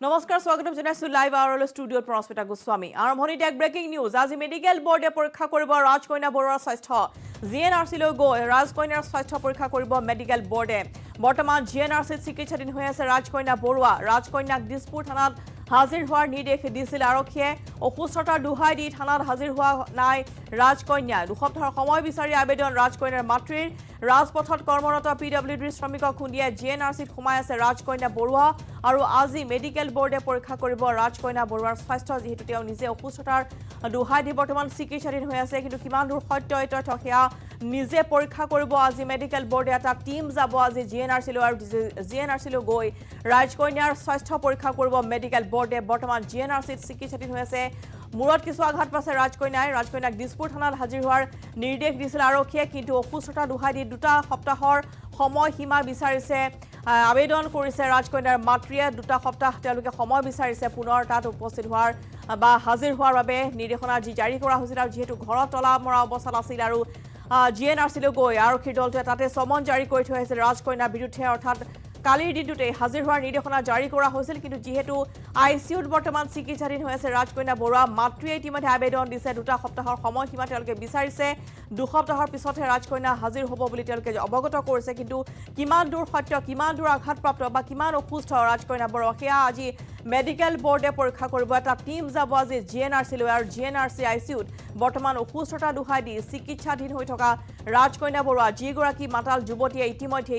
নমস্কাৰ স্বাগতম জনাইছো লাইভ আৱাৰলৈ ষ্টুডিঅ'ত প্ৰস্মিতা গোস্বামী আৰম্ভণিত এক ব্ৰেকিং নিউজ আজি মেডিকেল বোৰ্ডে পৰীক্ষা কৰিব ৰাজকন্যা বৰুৱাৰ স্বাস্থ্য জিএনআৰচিলৈ গৈ ৰাজকন্যাৰ স্বাস্থ্য পৰীক্ষা কৰিব মেডিকেল বোৰ্ডে বৰ্তমান জিএনআৰচিত চিকিৎসাধীন হৈ আছে ৰাজকন্যা বৰুৱা ৰাজকন্যাক দিছপুৰ থানাত হাজিৰ হোৱাৰ নিৰ্দেশ দিছিল আৰক্ষীয়ে অসুস্থতাৰ দুহাই দি থানাত হাজিৰ হোৱা নাই ৰাজকন্যা দুসপ্তাহৰ সময় বিচাৰি আবেদন ৰাজকন্যাৰ মাতৃৰ ৰাজপথত কৰ্মৰত পিডব্লিউডি শ্ৰমিকক খুন্দিয়াই জিএনআৰচিত সোমাই আছে ৰাজকন্যা বৰুৱা আৰু আজি মেডিকেল বোৰ্ডে পৰীক্ষা কৰিব ৰাজকন্যা বৰুৱাৰ স্বাস্থ্য যেহেতু তেওঁ নিজে অসুস্থতাৰ দুহাই দি বৰ্তমান চিকিৎসাধীন হৈ আছে কিন্তু কিমান দূৰ সত্য এই তথ্য সেয়া নিজে পৰীক্ষা কৰিব আজি মেডিকেল বোৰ্ডে এটা টিম যাব আজি জিএনআৰচিলৈ গৈ ৰাজকন্যাৰ স্বাস্থ্য পৰীক্ষা কৰিব মেডিকেল বোৰ্ডে বৰ্তমান জিএনআৰচিত চিকিৎসাধীন হৈ আছে মূৰত কিছু আঘাত পাইছে ৰাজকন্যাক দিছপুৰ থানাত হাজিৰ হোৱাৰ নিৰ্দেশ দিছিল আৰক্ষীয়ে কিন্তু অসুস্থতা দুহাই দি দুটা সপ্তাহৰ সময়সীমা বিচাৰিছে আবেদন কৰিছে ৰাজকন্যাৰ মাতৃয়ে দুটা সপ্তাহ তেওঁলোকে সময় বিচাৰিছে পুনৰ তাত উপস্থিত হোৱাৰ বা হাজিৰ হোৱাৰ বাবে নিৰ্দেশনা জাৰি কৰা হৈছিল আৰু যেহেতু ঘৰত তলা মৰা অৱস্থাত আছিল আৰু জিএনআৰচিলৈ গৈ আৰক্ষীৰ দলটোৱে তাতে সমন জাৰি কৰি থৈ আহিছিল ৰাজকন্যাৰ বিৰুদ্ধে অৰ্থাৎ কালিৰ দিনটোতে হাজিৰ হোৱাৰ নিৰ্দেশনা জাৰি কৰা হৈছিল কিন্তু যেহেতু আইচিইউত বৰ্তমান চিকিৎসাধীন হৈ আছে ৰাজকন্যা বৰুৱা মাতৃয়ে ইতিমধ্যে আবেদন দিছে দুটা সপ্তাহৰ সময়সীমা তেওঁলোকে বিচাৰিছে দুসপ্তাহৰ পিছতহে ৰাজকন্যা হাজিৰ হ'ব বুলি তেওঁলোকে অৱগত কৰিছে কিন্তু কিমান দূৰ সত্য কিমান দূৰ আঘাতপ্ৰাপ্ত বা কিমান অসুস্থ ৰাজকন্যা বৰুৱা সেয়া আজি মেডিকেল বোৰ্ডে পৰীক্ষা কৰিব এটা টিম যাব আজি জিএনআৰচিলৈ আৰু জিএনআৰচি আইচিইউত বৰ্তমান অসুস্থতা দুহাই দি চিকিৎসাধীন হৈ থকা ৰাজকন্যা বৰুৱা যিগৰাকী মাতাল যুৱতীয়ে ইতিমধ্যে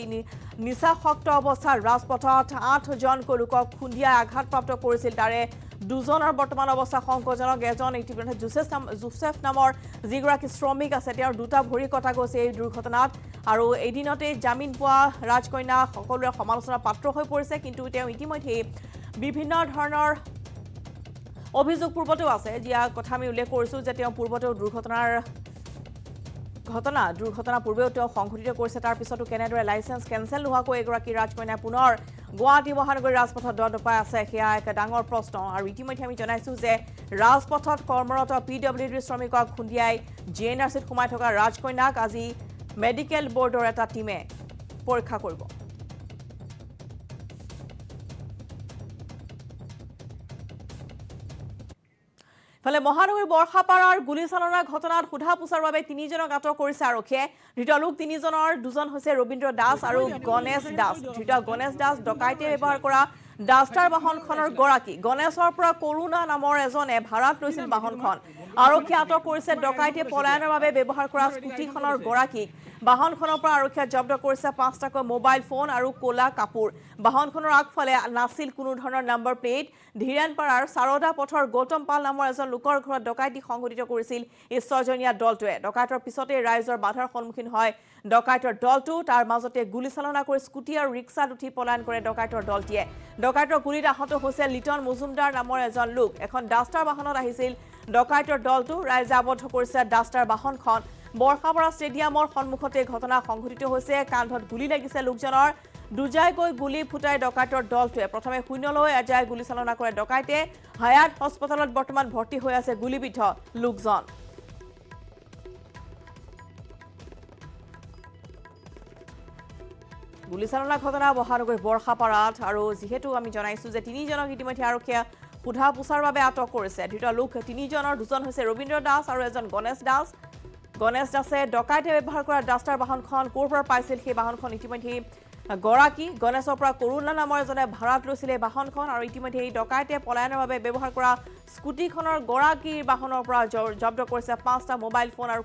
নিচাসক্ত অৱস্থাত ৰাজপথত 8জনকৈ লোকক খুন্দিয়াই আঘাতপ্ৰাপ্ত কৰিছিল তাৰে দুজনৰ বৰ্তমান অৱস্থা সংকটজনক এজন ইতিমধ্যে জোচেফ নামৰ যিগৰাকী শ্ৰমিক আছে তেওঁৰ দুটা ভৰি কটা গৈছে এই দুৰ্ঘটনাত আৰু এদিনতে জামিন পোৱা ৰাজকন্যা সকলোৰে সমালোচনাৰ পাত্ৰ হৈ পৰিছে কিন্তু তেওঁ ইতিমধ্যে বিভিন্ন ধৰণৰ অভিযোগ পূৰ্বতেও আছে যিয়া কথা আমি উল্লেখ কৰিছো যে তেওঁ পূৰ্বতেও দুৰ্ঘটনা পূৰ্বেও তেওঁ সংঘটিত কৰিছে তাৰ পিছতো কেনেদৰে লাইসেন্স কেনসেল নোহোৱাকৈ এগৰাকী ৰাজকন্যা পুনৰ গুৱাহাটী মহানগৰী ৰাজপথত দণ্ডপাই আছে সেয়া এক ডাঙৰ প্ৰশ্ন আৰু ইতিমধ্যে আমি জনাইছো যে ৰাজপথত কৰ্মৰত পিডব্লিউডি শ্ৰমিকক খুন্দিয়াই জিএনআৰচিত সোমাই থকা ৰাজকন্যাক আজি মেডিকেল বোৰ্ডৰ এটা টিমে পৰীক্ষা কৰিব ফলে মহানগৰীৰ বৰখাপাৰাৰ গুলীচালনাৰ ঘটনাত সোধা পোছাৰ বাবে তিনিজনক আটক কৰিছে আৰক্ষীয়ে ধৃত লোক তিনিজনৰ দুজন হৈছে ৰবীন্দ্ৰ দাস আৰু গণেশ দাস ধৃত গণেশ দাস ডকাইতে ব্যৱহাৰ কৰা ডাষ্টাৰ বাহনখনৰ গৰাকী গণেশৰ পৰা কৰোণা নামৰ এজনে ভাড়াত লৈছিল বাহনখন আৰক্ষীয়ে আটক কৰিছে ডকাইতে পলায়নৰ বাবে ব্যৱহাৰ কৰা স্কুটিখনৰ গৰাকীক বাহনখনৰ পৰা আৰক্ষীয়ে জব্দ কৰিছে 5টাকৈ মোবাইল ফোন আৰু কোলা কাপোৰ বাহনখনৰ আগফালে নাছিল কোনো ধৰণৰ নম্বৰ প্লেট ধীৰেনপাৰাৰ সাৰদা পথৰ গৌতম পাল নামৰ এজন লোকৰ ঘৰত ডকাইতি সংঘটিত কৰিছিল এই ছজনীয়া দলটোৱে ডকাইতৰ পিছতে ৰাইজৰ বাধাৰ সন্মুখীন হয় ডকাইতৰ দলটো তাৰ মাজতে গুলীচালনা কৰি স্কুটি আৰু ৰিক্সাত উঠি পলায়ন কৰে ডকাইতৰ দলটিয়ে ডকাইতৰ গুলীত আহত হৈছে লিটন মজুমদাৰ নামৰ এজন লোক এখন ডাষ্টাৰ বাহনত আহিছিল ডকাইতৰ দলটো ৰাইজে আবদ্ধ কৰিছে ডাষ্টাৰ বাহনখন বৰখাপাৰা ষ্টেডিয়ামৰ সন্মুখতে ঘটনা সংঘটিত হৈছে কান্ধত গুলী লাগিছে লোকজনৰ দুজাইকৈ গুলী ফুটাই ডকাইতৰ দলটোৱে প্ৰথমে শূন্যলৈ এজাই গুলীচালনা কৰে ডকাইতে হায়াত হস্পিটেলত বৰ্তমান ভৰ্তি হৈ আছে গুলীবিদ্ধ লোকজন গুলীচালনা ঘটনা মহানগৰীৰ বৰখাপাৰাত আৰু যেহেতু আমি জনাইছো যে তিনিজনক ইতিমধ্যে আৰক্ষীয়ে সোধা পোছাৰ বাবে আটক কৰিছে ধৃত লোক তিনিজনৰ দুজন হৈছে ৰবীন্দ্ৰ দাস আৰু এজন গণেশ দাসে ডকাইতে ব্যৱহাৰ কৰা ডাষ্টাৰ বাহনখন ক'ৰ পৰা পাইছিল সেই বাহনখন ইতিমধ্যে গৰাকী গণেশৰ পৰা কৰোণা নামৰ এজনে ভাড়াত লৈছিল এই বাহনখন আৰু ইতিমধ্যে এই ডকাইতে পলায়নৰ বাবে ব্যৱহাৰ কৰা স্কুটিখনৰ গৰাকীৰ বাহনৰ পৰা জব্দ কৰিছে 5টা মোবাইল ফোন আৰু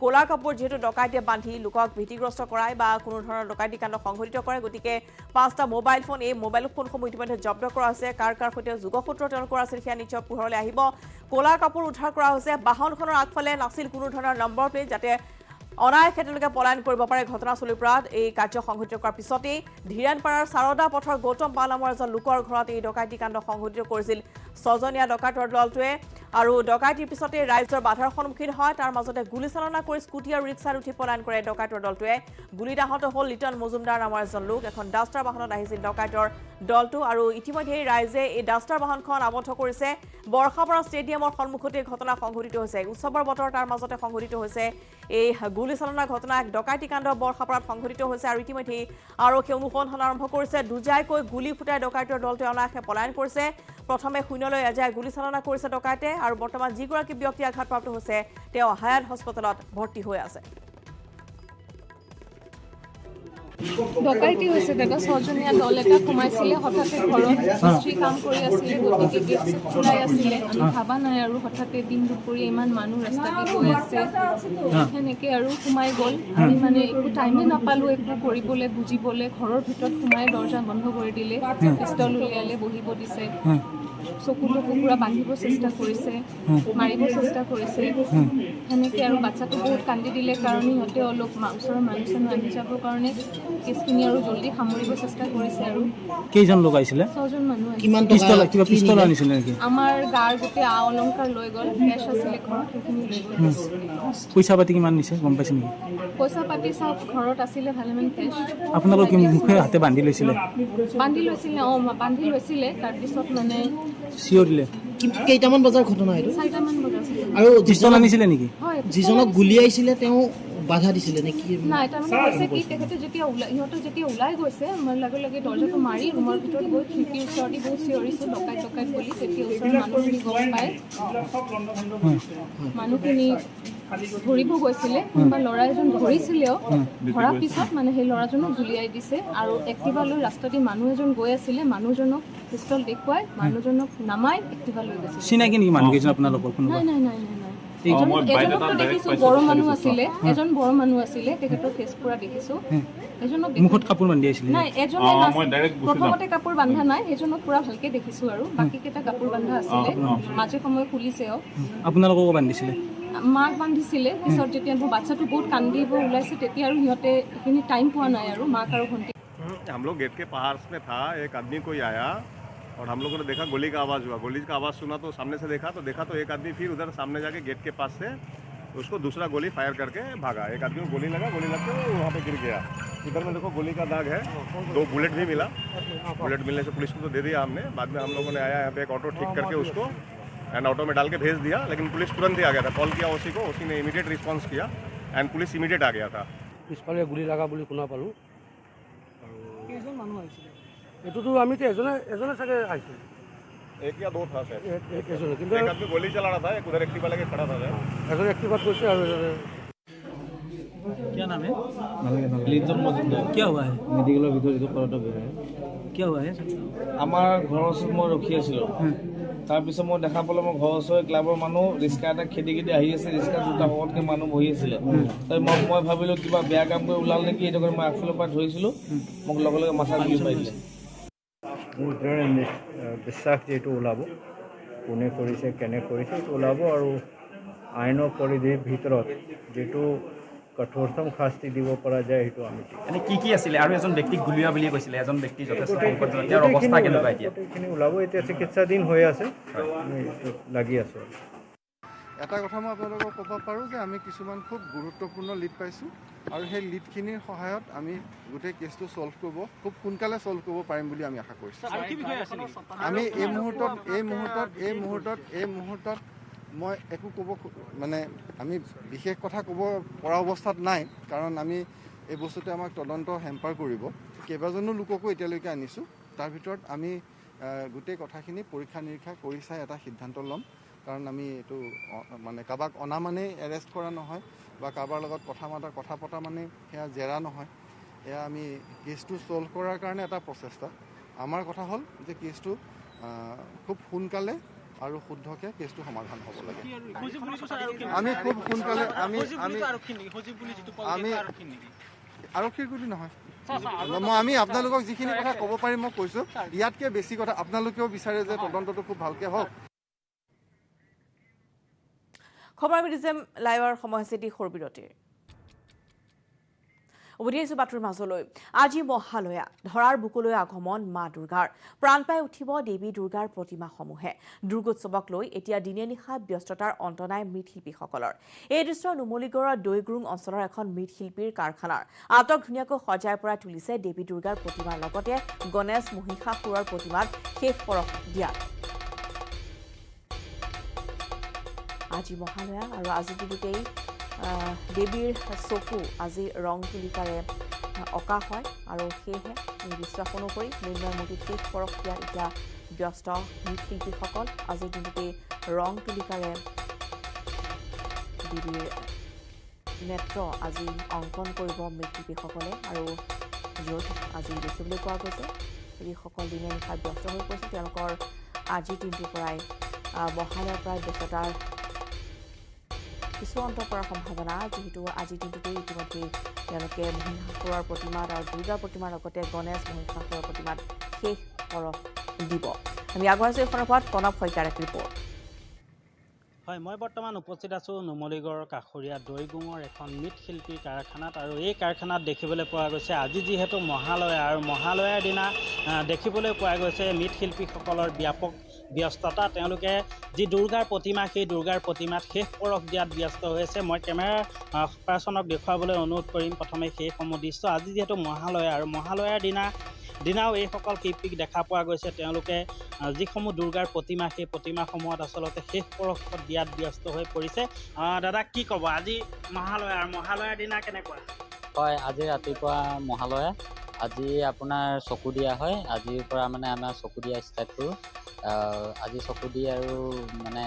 কোলা কাপোৰ যেহেতু ডকাইতে বান্ধি লোকক ভীতিগ্ৰস্ত কৰায় বা কোনো ধৰণৰ ডকাইতি কাণ্ড সংঘটিত কৰে গতিকে 5টা মোবাইল ফোন এই মোবাইল ফোনসমূহ ইতিমধ্যে জব্দ কৰা হৈছে কাৰ সৈতে যোগসূত্ৰ তেওঁলোকৰ আছিল সেয়া নিশ্চয় পোহৰলৈ আহিব কোলা কাপোৰ উদ্ধাৰ কৰা হৈছে বাহনখনৰ আগফালে নাছিল কোনো ধৰণৰ নম্বৰ প্লেট যাতে অনাই ক্ষেত্ৰলৈকে পলায়ন কৰিব পাৰে ঘটনাস্থলীৰ পৰা এই কাৰ্য সংঘটিত কৰাৰ পিছতেই ধীৰেনপাৰাৰ সাৰদা পথৰ গৌতম পাল নামৰ এজন লোকৰ ঘৰত এই ডকাইতি কাণ্ড সংঘটিত কৰিছিল ছজনীয়া ডকাইতৰ দলটোৱে আৰু ডকাইতিৰ পিছতে ৰাইজৰ বাধাৰ সন্মুখীন হয় তাৰ মাজতে গুলীচালনা কৰি স্কুটি আৰু ৰিক্সাত উঠি পলায়ন কৰে ডকাইতৰ দলটোৱে গুলীত আহত হ'ল লিটন মজুমদাৰ নামৰ এজন লোক এখন ডাষ্টাৰ বাহনত আহিছিল ডকাইতৰ দলটো আৰু ইতিমধ্যে ৰাইজে এই ডাষ্টাৰ বাহনখন আবদ্ধ কৰিছে বৰখাপাৰা ষ্টেডিয়ামৰ সন্মুখতে ঘটনা সংঘটিত হৈছে উৎসৱৰ বতৰ তাৰ মাজতে সংঘটিত হৈছে এই গুলীচালনাৰ ঘটনা ডকাইতি কাণ্ড বৰখাপাৰাত সংঘটিত হৈছে আৰু ইতিমধ্যে আৰক্ষীয়ে অনুসন্ধান আৰম্ভ কৰিছে দুজাইকৈ গুলী ফুটাই ডকাইতৰ দলটোৱে অনায়াসে পলায়ন কৰিছে প্ৰথমে শূন্যলৈ এজাই গুলীচালনা কৰিছে ডকাইতে আৰু বৰ্তমান যিগৰাকী ব্যক্তি আঘাতপ্ৰাপ্ত হৈছে তেওঁ হায়াত হস্পিটেলত ভৰ্তি হৈ আছে ডকাইতি হৈছে দাদা ছজনীয়া দল এটা সোমাইছিলে হঠাতে ঘৰত মিস্ত্ৰী কাম কৰি আছিলে গতিকে গেট খোলাই আছিলে আমি ভাবা নাই আৰু হঠাতে দিন দুপৰীয়া ইমান মানুহ ৰাস্তা দি গৈ আছে সেনেকৈ আৰু সোমাই গ'ল আমি মানে একো টাইমে নাপালোঁ একো কৰিবলৈ বুজিবলৈ ঘৰৰ ভিতৰত সোমাই দৰ্জা বন্ধ কৰি দিলে পিষ্টল উলিয়ালে বহিব দিছে চকুলো কুকুৰা বান্ধিব চেষ্টা কৰিছে মাৰিব চেষ্টা কৰিছে সেনেকৈ আৰু বাচ্চাটো বহুত কান্দি দিলে কাৰণে সিহঁতে অলপ ওচৰৰ মানুহ চানুহ আহি যাবৰ কাৰণে কেছখিনি আৰু জলদি সামৰিব চেষ্টা কৰিছে আৰু কেইজন লোক আহিছিলে 6জন মানুহ কিবা পিস্তল আনিছিলে নেকি আমাৰ গাৰ গোটেই অলংকাৰ লৈ গ'ল কেছ আছিলে ঘৰত সেইখিনি লৈ গ'ল পইচা পাতি কিমান নিছে গম পাইছে নেকি পইচা পাতি চব ঘৰত আছিলে ভালেমান কেছ আপোনালোক মুখে হাতে বান্ধি লৈছিলে বান্ধি লৈছিলে তাৰপিছত মানে চিঞৰিলে কেইটামান বজাৰ ঘটনা এইটো 4টামান বজাত আৰু পিস্তল আনিছিলে নেকি হয় যিজনক গুলিয়াইছিলে তেওঁ বাধা দিছিলে নেকি নাই তাৰমানে হৈছে কি তেখেতে যেতিয়া ওলাই গৈছে মই লগে লগে দৰ্জাটো মাৰি ৰুমৰ ভিতৰত গৈ খিৰিকীৰ ওচৰতে বহুত চিঞৰিছোঁ ডকাইত বুলি তেতিয়া ওচৰৰ মানুহখিনি গম পায় মানুহখিনি ধৰিব গৈছিলে কোনোবা ল'ৰা এজন ধৰিছিলেও ধৰাৰ পিছত মানে সেই ল'ৰাজনক গুলিয়াই দিছে আৰু এক্টিভা লৈ ৰাস্তাতে মানুহ এজন গৈ আছিলে মানুহজনক পিষ্টল দেখুৱাই মানুহজনক নামাই এক্টিভা লৈ গৈছিলে চিনাকি নেকি মানুহকেইজন আপোনালোকৰ কোনোবা নাই এজনকতো দেখিছোঁ বড়ো মানুহ আছিলে এজন বড়ো মানুহ আছিলে তেখেতৰ ফেচ পুৰা দেখিছোঁ এজনক মুখত কাপোৰ বান্ধি আছিলে নাই এজনে প্ৰথমতে কাপোৰ বান্ধা নাই সেইজনক পুৰা ভালকে দেখিছোঁ আৰু বাকীকেইটা কাপোৰ বান্ধা আছিলে মাজে সময়ে খুলিছেও আপোনালোককো বান্ধিছিলে মাক বান্ধিছিলে পিছত যেতিয়া বাচ্চাটো বহুত কান্দিব ওলাইছে তেতিয়া আৰু সিহঁতে এইখিনি টাইম পোৱা নাই আৰু মাক আৰু ভণ্টি हम लोग गेट के पास में था एक आदमी कोई आया और हम लोगों ने देखा गोली का आवाज़ हुआ गोली का आवाज़ सुना तो सामने से देखा तो एक आदमी फिर उधर सामने जाके गेट के पास से उसको दूसरा गोली फायर करके भागा एक आदमी को गोली लग के वहाँ पे गिर गया इधर में देखो गोली का दाग है 2 बुलेट भी मिला बुलेट मिलने से पुलिस को तो दे दिया हमने बाद में हम लोगों ने आया यहाँ पे एक ऑटो ठीक करके उसको एंड ऑटो में डाल के भेज दिया लेकिन पुलिस तुरंत ही आ गया था कॉल किया ओसी को ओसी ने इमीडिएट रिस्पॉन्स किया एंड पुलिस इमीडिएट आ गया था পিছফালে গুলি লগা বুলি শুনা পালোঁ কেইজন মানুহ আহিছিলে এইটোতো আমিতো এজনে চাগে আহিছিল एक या 2 था सर এজনে কিন্তু एक आदमी गोली चला रहा था एक उधर एक्टिवा लेके खड़ा था এজনে এক্টিভাত গৈছে আৰু এজনে क्या नाम है লিটন মজুমদাৰ क्या हुआ है মেডিকেলৰ ভিতৰত এইটো কৰাটো বেয়া क्या हुआ है আমাৰ ঘৰৰ ওচৰত মই ৰখি আছিলোঁ তাৰপিছত মই দেখা পালোঁ মোৰ ঘৰৰ ওচৰৰ ক্লাবৰ মানুহ ৰিক্সা এটা খেদি আহি আছে ৰিক্সা দুটা সৰহকৈ মানুহ বহি আছিলে মই ভাবিলোঁ কিবা বেয়া কাম কৰি ওলাল নেকি এইটো কাৰণে মই আগফালৰ পৰা ধৰিছিলোঁ মোক লগে লগে মাথা গুলি মাৰিলে মোৰ বিশ্বাস যে এইটো ওলাব কোনে কৰিছে কেনে কৰিছে এইটো ওলাব আৰু আইনৰ পৰিধিৰ ভিতৰত যিটো কঠোৰতম শাস্তি দিব পৰা যায় সেইটো আমি এনে কি আছিলে আৰু এজন ব্যক্তিক গুলিওৱা বুলি কৈছিলে এজন ব্যক্তি যথেষ্ট সংকটজনক তেওঁৰ অৱস্থা কেনেকুৱা এতিয়া গোটেইখিনি ওলাব এতিয়া চিকিৎসাধীন হৈ আছে আমি লাগি আছোঁ এটা কথা মই আপোনালোকক ক'ব পাৰোঁ যে আমি কিছুমান খুব গুৰুত্বপূৰ্ণ লিড পাইছোঁ আৰু সেই লিডখিনিৰ সহায়ত আমি গোটেই কেছটো ছল্ভ কৰিব খুব সোনকালে ছল্ভ কৰিব পাৰিম বুলি আমি আশা কৰিছোঁ আমি এই মুহূৰ্তত মই একো ক'ব মানে আমি বিশেষ কথা ক'ব পৰা অৱস্থাত নাই কাৰণ আমি এই বস্তুটোৱে আমাক তদন্ত হেম্পাৰ কৰিব কেইবাজনো লোককো এতিয়ালৈকে আনিছোঁ তাৰ ভিতৰত আমি গোটেই কথাখিনি পৰীক্ষা নিৰীক্ষা কৰি চাই এটা সিদ্ধান্ত ল'ম কাৰণ আমি এইটো মানে কাৰোবাক অনা মানেই এৰেষ্ট কৰা নহয় বা কাৰোবাৰ লগত কথা পতা মানে সেয়া জেৰা নহয় এয়া আমি কেছটো ছল্ভ কৰাৰ কাৰণে এটা প্ৰচেষ্টা আমাৰ কথা হ'ল যে কেছটো খুব সোনকালে আৰু শুদ্ধকৈ কেছটো সমাধান হ'ব লাগে আমি খুব সোনকালে আমি আৰক্ষীৰ গুলি নহয় আমি আপোনালোকক যিখিনি কথা ক'ব পাৰিম মই কৈছোঁ ইয়াতকৈ বেছি কথা আপোনালোকেও বিচাৰে যে তদন্তটো খুব ভালকৈ হওক খবৰ আমি দিছে লাইভৰ সময় হৈছে দি সৰবিৰতিৰ উভতি আহিছোঁ বাতৰিৰ মাজলৈ। আজি মহালয়া ধৰাৰ বুকুলৈ আগমন মা দুৰ্গাৰ প্ৰাণ পাই উঠিব দেৱী দুৰ্গাৰ প্ৰতিমাসমূহে। দুৰ্গোৎসৱক লৈ এতিয়া দিনে নিশা ব্যস্ততাৰ অন্ত নাই মৃৎশিল্পীসকলৰ। এই দৃশ্য নুমলীগড়ৰ দৈগ্ৰুং অঞ্চলৰ এখন মৃৎশিল্পীৰ কাৰখানাৰ। আটক ধুনীয়াকৈ সজাই পৰাই তুলিছে দেৱী দুৰ্গাৰ প্ৰতিমাৰ লগতে গণেশ মহিষাসুৰৰ প্ৰতিমাত শেষ পৰশ দিয়া। আজি মহালয়া আৰু আজিৰ দিনতেই দেৱীৰ চকু আজি ৰং তুলিকাৰে অঁকা হয় আৰু সেয়েহে বিশ্বাস অনুসৰি মৃন্ময় মূৰ্তিত শেষ পৰশ দিয়া এতিয়া ব্যস্ত মৃৎশিল্পীসকল। আজিৰ দিনতেই ৰং তুলিকাৰে দেৱীৰ নেত্ৰ আজি অংকন কৰিব মৃৎশিল্পীসকলে আৰু য'ত আজি দেখিবলৈ পোৱা গৈছে যিসকল দিনে নিশা ব্যস্ত হৈ পৰিছে তেওঁলোকৰ আজিৰ দিনটোৰ পৰাই মহালয়াৰ পৰাই ব্যস্ততাৰ কিছু অন্ত পৰাৰ সম্ভাৱনা, যিহেতু আজিৰ দিনটোতেই ইতিমধ্যে তেওঁলোকে মহিষাসুৰৰ প্ৰতিমাত আৰু দুৰ্গা প্ৰতিমাৰ লগতে গণেশ মহিষাসুৰৰ প্ৰতিমাত শেষ পৰশ দিব। আমি আগবঢ়াইছোঁ এই সন্দৰ্ভত প্ৰণৱ শইকীয়াৰ এক ৰিপৰ্ট। হয়, মই বৰ্তমান উপস্থিত আছোঁ নুমলীগড়ৰ কাষৰীয়া দৈগুঙৰ এখন মৃৎশিল্পীৰ কাৰখানাত আৰু এই কাৰখানাত দেখিবলৈ পোৱা গৈছে আজি যিহেতু মহালয়া আৰু মহালয়াৰ দিনা দেখিবলৈ পোৱা গৈছে মৃৎশিল্পীসকলৰ ব্যাপক ব্যস্ততা। তেওঁলোকে যি দুৰ্গাৰ প্ৰতিমা সেই দুৰ্গাৰ প্ৰতিমাত শেষ পৰশ দিয়াত ব্যস্ত হৈছে। মই কেমেৰা পাৰ্চনক দেখুৱাবলৈ অনুৰোধ কৰিম প্ৰথমে সেইসমূহ দৃশ্য। আজি যিহেতু মহালয়া আৰু মহালয়াৰ দিনাও এইসকল শিল্পীক দেখা পোৱা গৈছে তেওঁলোকে যিসমূহ দুৰ্গাৰ প্ৰতিমা সেই প্ৰতিমাসমূহত আচলতে শেষ পৰশ দিয়াত ব্যস্ত হৈ পৰিছে। দাদা কি ক'ব আজি মহালয়াৰ দিনা কেনেকুৱা? হয়, আজি ৰাতিপুৱা মহালয়া, আজি আপোনাৰ চকু দিয়া হয়। আজিৰ পৰা মানে আমাৰ চকু দিয়া ষ্টাৰ্ট কৰোঁ। আজি চকু দি আৰু মানে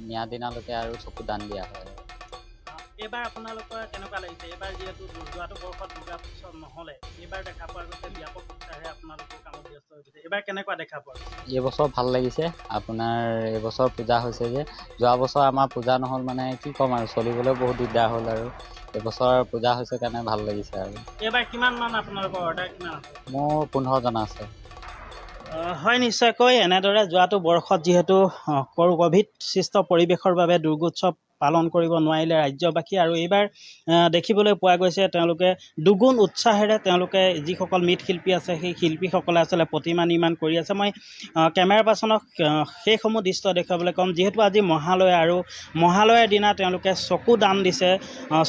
মিয়া দিনালৈকে আৰু চকু দান দিয়া হয়। এইবাৰ আপোনালোকৰ কেনেকুৱা লাগিছে? এইবাৰ যিহেতু যোৱাটো বৰ্ষত দুৰ্গা উৎসৱ নহ'লে এইবাৰ দেখা পোৱা গৈছে ব্যাপক উৎসাহেৰে আপোনালোকৰ কামত ব্যস্ত হৈ গৈছে। এইবাৰ কেনেকুৱা দেখা পোৱা গৈছে? এইবছৰ ভাল লাগিছে। আপোনাৰ এইবছৰ পূজা হৈছে যে যোৱা বছৰ আমাৰ পূজা নহ'ল, মানে কি ক'ম আৰু চলিবলৈ বহুত দিগদাৰ হ'ল আৰু এইবছৰ পূজা হৈছে কাৰণে ভাল লাগিছে আৰু। এইবাৰ কিমানমান আপোনালোকৰ অৰ্ডাৰ কিমান আছে? মোৰ 15 জন আছে। হয়, নিশ্চয়কৈ এনেদৰে যোৱাটো বৰ্ষত যিহেতু ক'ভিড সৃষ্ট পৰিৱেশৰ বাবে দুৰ্গোৎসৱ পালন কৰিব নোৱাৰিলে ৰাজ্যবাসী, আৰু এইবাৰ দেখিবলৈ পোৱা গৈছে তেওঁলোকে দুগুণ উৎসাহেৰে তেওঁলোকে যিসকল মৃৎশিল্পী আছে সেই শিল্পীসকলে আচলতে প্ৰতিমা নিৰ্মাণ কৰি আছে। মই কেমেৰা পাৰ্চনক সেইসমূহ দৃশ্য দেখুৱাবলৈ ক'ম। যিহেতু আজি মহালয়া আৰু মহালয়াৰ দিনা তেওঁলোকে চকু দান দিছে,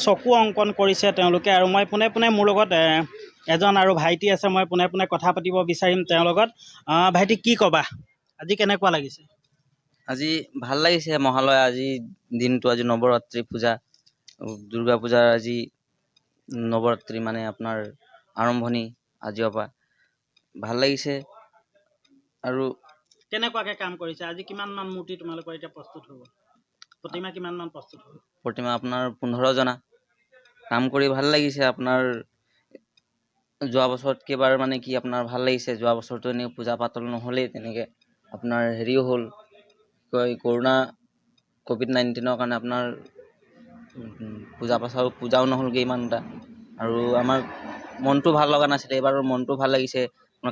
চকু অংকন কৰিছে তেওঁলোকে। আৰু মই পোনে পোনে মোৰ লগত এজন আৰু ভাইটি আছে, মই পোনে পোনে কথা পাতিব বিচাৰিম তেওঁৰ লগত। ভাইটি কি ক'বা, আজি কেনেকুৱা লাগিছে? আজি ভাল লাগিছে মহালয়া, আজি দিনটো আজি নৱৰাত্ৰি পূজা, দুৰ্গা পূজাৰ আজি নৱৰাত্ৰি মানে আপোনাৰ আৰম্ভণি আজিৰ পৰা ভাল লাগিছে। আৰু কেনেকুৱাকৈ কাম কৰিছে? আজি কিমানমান মূৰ্তি তোমালোকৰ এতিয়া প্ৰস্তুত হ'ব? প্ৰতিমা কিমানমান প্ৰস্তুত হ'ব? প্ৰতিমা আপোনাৰ 15 জনা। কাম কৰি ভাল লাগিছে। আপোনাৰ যোৱা বছৰতকৈ এবাৰ মানে কি আপোনাৰ ভাল লাগিছে। যোৱা বছৰটো এনেই পূজা পাতল নহ'লেই, তেনেকৈ আপোনাৰ হেৰিও হ'ল ক'ভিড-19ৰ কাৰণে আপোনাৰ পূজাও নহ'লগৈ ইমান এটা, আৰু আমাৰ মনটো ভাল লগা নাছিলে। এইবাৰ মনটো ভাল লাগিছে,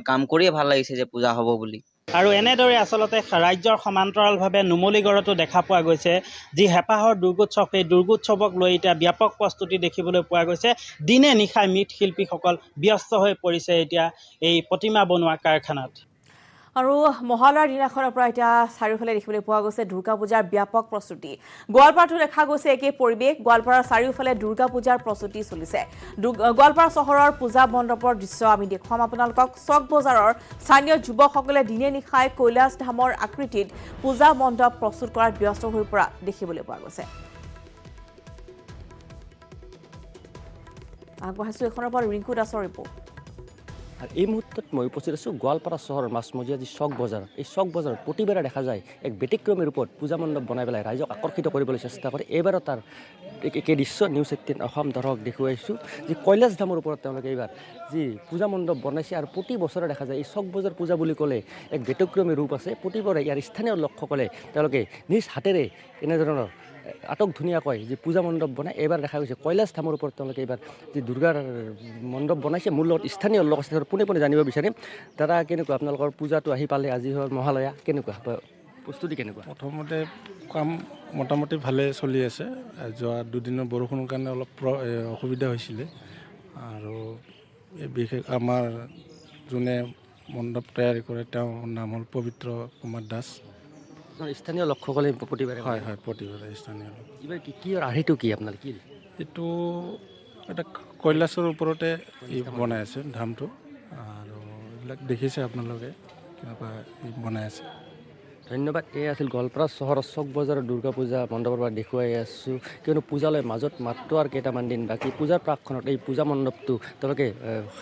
কাম কৰিয়ে ভাল লাগিছে যে পূজা হ'ব বুলি। আৰু এনেদৰে আচলতে ৰাজ্যৰ সমান্তৰালভাৱে নুমলীগড়তো দেখা পোৱা গৈছে যি হেঁপাহৰ দুৰ্গোৎসৱ, সেই দুৰ্গোৎসৱক লৈ এতিয়া ব্যাপক প্ৰস্তুতি দেখিবলৈ পোৱা গৈছে। দিনে নিশাই মৃৎশিল্পীসকল ব্যস্ত হৈ পৰিছে এতিয়া এই প্ৰতিমা বনোৱা কাৰখানাত। আৰু মহালয়াৰ দিনাখনৰ পৰা এতিয়া চাৰিওফালে দেখিবলৈ পোৱা গৈছে দুৰ্গা পূজাৰ ব্যাপক প্ৰস্তুতি। গোৱালপাৰাতো দেখা গৈছে একেই পৰিৱেশ। গোৱালপাৰাৰ চাৰিওফালে দুৰ্গা পূজাৰ প্ৰস্তুতি চলিছে। গোৱালপাৰা চহৰৰ পূজা মণ্ডপৰ দৃশ্য আমি দেখুৱাম আপোনালোকক। চক বজাৰৰ স্থানীয় যুৱকসকলে দিনে নিশাই কৈলাশ ধামৰ আকৃতিত পূজা মণ্ডপ প্ৰস্তুত কৰাত ব্যস্ত হৈ পৰা দেখিবলৈ পোৱা গৈছে। আগবঢ়াইছোঁ এইখনৰ পৰা ৰিংকু দাসৰ ৰিপৰ্ট। আৰু এই মুহূৰ্তত মই উপস্থিত আছোঁ গোৱালপাৰা চহৰৰ মাছমজিয়া যি চক বজাৰ। এই চক বজাৰত প্ৰতিবাৰে দেখা যায় এক ব্যতিক্ৰমী ৰূপত পূজা মণ্ডপ বনাই পেলাই ৰাইজক আকৰ্ষিত কৰিবলৈ চেষ্টা কৰে। এইবাৰো তাৰ একে দৃশ্য নিউজ 18 অসম দৰ্শক দেখুৱাইছোঁ যি কৈলাশ ধামৰ ওপৰত তেওঁলোকে এইবাৰ যি পূজা মণ্ডপ বনাইছে। আৰু প্ৰতি বছৰে দেখা যায় এই চক বজাৰ পূজা বুলি ক'লে এক ব্যতিক্ৰমী ৰূপ আছে। প্ৰতিবাৰে ইয়াৰ স্থানীয় লোকসকলে তেওঁলোকে নিজ হাতেৰে এনেধৰণৰ আটক ধুনীয়াকৈ যি পূজা মণ্ডপ বনাই। এইবাৰ দেখা গৈছে কৈলাশ ধামৰ ওপৰত তেওঁলোকে এইবাৰ যি দুৰ্গাৰ মণ্ডপ বনাইছে। মোৰ লগত স্থানীয় লোক আছে, পোনে পোনে জানিব বিচাৰিম। দাদা কেনেকুৱা আপোনালোকৰ পূজাটো আহি পালে, আজি হ'ল মহালয়া, কেনেকুৱা প্ৰস্তুতি কেনেকুৱা? প্ৰথমতে কাম মোটামুটি ভালে চলি আছে। যোৱা দুদিনৰ বৰষুণৰ কাৰণে অলপ অসুবিধা হৈছিলে। আৰু এই বিশেষ আমাৰ যোনে মণ্ডপ তৈয়াৰী কৰে তেওঁৰ নাম হ'ল পবিত্ৰ কুমাৰ দাস। স্থানীয় লোকসকলে প্ৰতিবাৰে হয় হয়, প্ৰতিবাৰে স্থানীয় লোক। এইবাৰ কি আৰ্হিটো কি আপোনাৰ কি এইটো এটা কৈলাশৰ ওপৰতে বনাই আছে ধামটো, আৰু এইবিলাক দেখিছে আপোনালোকে কেনেকুৱা বনাই আছে। ধন্যবাদ। এই আছিল গোৱালপাৰা চহৰৰ চক বজাৰৰ দুৰ্গা পূজা মণ্ডপৰ পৰা দেখুৱাই আছোঁ, কিয়নো পূজালৈ মাজত মাত্ৰ আৰু কেইটামান দিন বাকী। পূজাৰ প্ৰাকখনত এই পূজা মণ্ডপটো তেওঁলোকে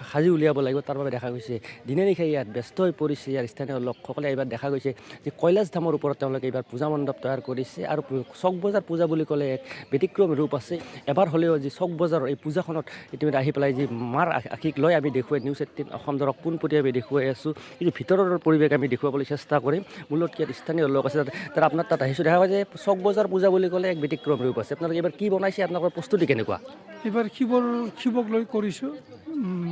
সাজি উলিয়াব লাগিব, তাৰ বাবে দেখা গৈছে দিনে নিশাই ইয়াত ব্যস্ত হৈ পৰিছে ইয়াৰ স্থানীয় লোকসকলে। এইবাৰ দেখা গৈছে যে কৈলাশ ধামৰ ওপৰত তেওঁলোকে এইবাৰ পূজা মণ্ডপ তৈয়াৰ কৰিছে, আৰু চক বজাৰ পূজা বুলি ক'লে এক ব্যতিক্ৰম ৰূপ আছে। এবাৰ হ'লেও যি চক বজাৰৰ এই পূজাখনত ইতিমধ্যে আহি পেলাই যি মাৰ আশীক লৈ আমি দেখুৱাই নিউজ 18 অসম দৰক পোনপটীয়াকৈ দেখুৱাই আছোঁ। কিন্তু ভিতৰৰ পৰিৱেশ আমি দেখুৱাবলৈ চেষ্টা কৰিম। মূলত ইয়াত স্থানীয় লোক আছে, তাৰ আপোনাৰ তাত আহিছোঁ, দেখা পাই যে চক বজাৰ পূজা বুলি ক'লে এক ব্যতিক্ৰম ৰূপ আছে। আপোনালোকে এইবাৰ কি বনাইছে, আপোনালোকৰ প্ৰস্তুতি কেনেকুৱা? এইবাৰ শিৱক লৈ কৰিছোঁ,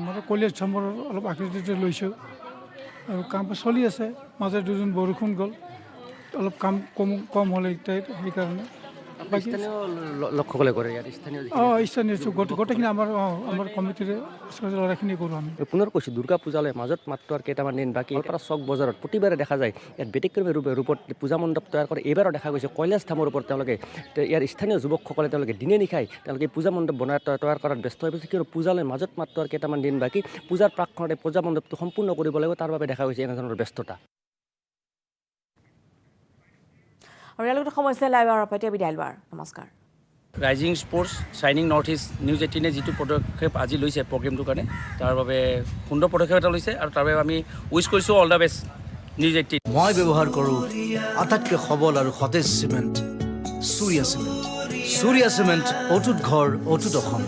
মানে কৈলাশ ধামৰ অলপ আকৃতিতে লৈছোঁ, আৰু কাম চলি আছে। মাজে দুদিন বৰষুণ গ'ল, অলপ কাম কম হ'লে সেইকাৰণে। বাকী স্থানীয় লোকসকলে কৰে ইয়াত স্থানীয় স্থানীয় গোটেইখিনি আমাৰ কমিটিৰে ল'ৰাখিনি কৰোঁ আমি। পুনৰ কৈছোঁ দুৰ্গা পূজালৈ মাজত মাত্ৰ আৰু কেইটামান দিন বাকী। গোৱালপাৰা চক বজাৰত প্ৰতিবাৰে দেখা যায় ইয়াত ব্যতিক্ৰমী ৰূপত পূজা মণ্ডপ তৈয়াৰ কৰে। এইবাৰো দেখা গৈছে কৈলাশ ধামৰ ওপৰত তেওঁলোকে ইয়াৰ স্থানীয় যুৱকসকলে তেওঁলোকে দিনে নিশাই তেওঁলোকে পূজা মণ্ডপ তৈয়াৰ কৰাত ব্যস্ত হৈ পৰিছে, কিয়নো পূজালৈ মাজত মাত্ৰ আৰু কেইটামান দিন বাকী। পূজাৰ প্ৰাকখনতে পূজা মণ্ডপটো সম্পূৰ্ণ কৰিব লাগিব, তাৰ বাবে দেখা গৈছে এনেধৰণৰ ব্যস্ততা। আৰু ইয়াৰ লগতে সমস্যা লাইভ আৰু পাতিয়া বিদায় লোৱাৰ নমস্কাৰ। ৰাইজিং স্পৰ্টছ শ্বাইনিং নৰ্থ ইষ্ট নিউজ 18 যিটো পদক্ষেপ আজি লৈছে প্ৰগ্ৰেমটোৰ কাৰণে, তাৰ বাবে সুন্দৰ পদক্ষেপ এটা লৈছে, আৰু তাৰ বাবে আমি উইচ কৰিছোঁ অল দ্য বেষ্ট নিউজ 18। মই ব্যৱহাৰ কৰোঁ আটাইতকৈ সবল আৰু সতেজ চিমেণ্ট, চুৰিয়া চিমেণ্ট। চুৰিয়া চিমেণ্ট, অটুট ঘৰ, অটুট অসম।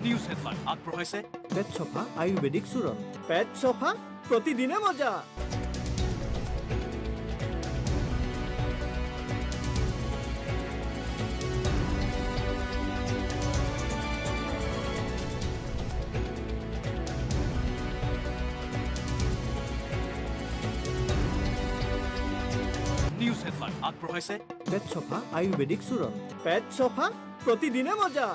নিউজ হেডলাইন আগবঢ়াইছে পেট চফা আয়ুৰ্বেদিক চূৰণ। পেট চফা প্ৰতিদিনে মজা। নিউজ হেডলাইন আগবঢ়াইছে পেট চফা আয়ুৰ্বেদিক চূৰণ। পেট চফা প্ৰতিদিনে মজা।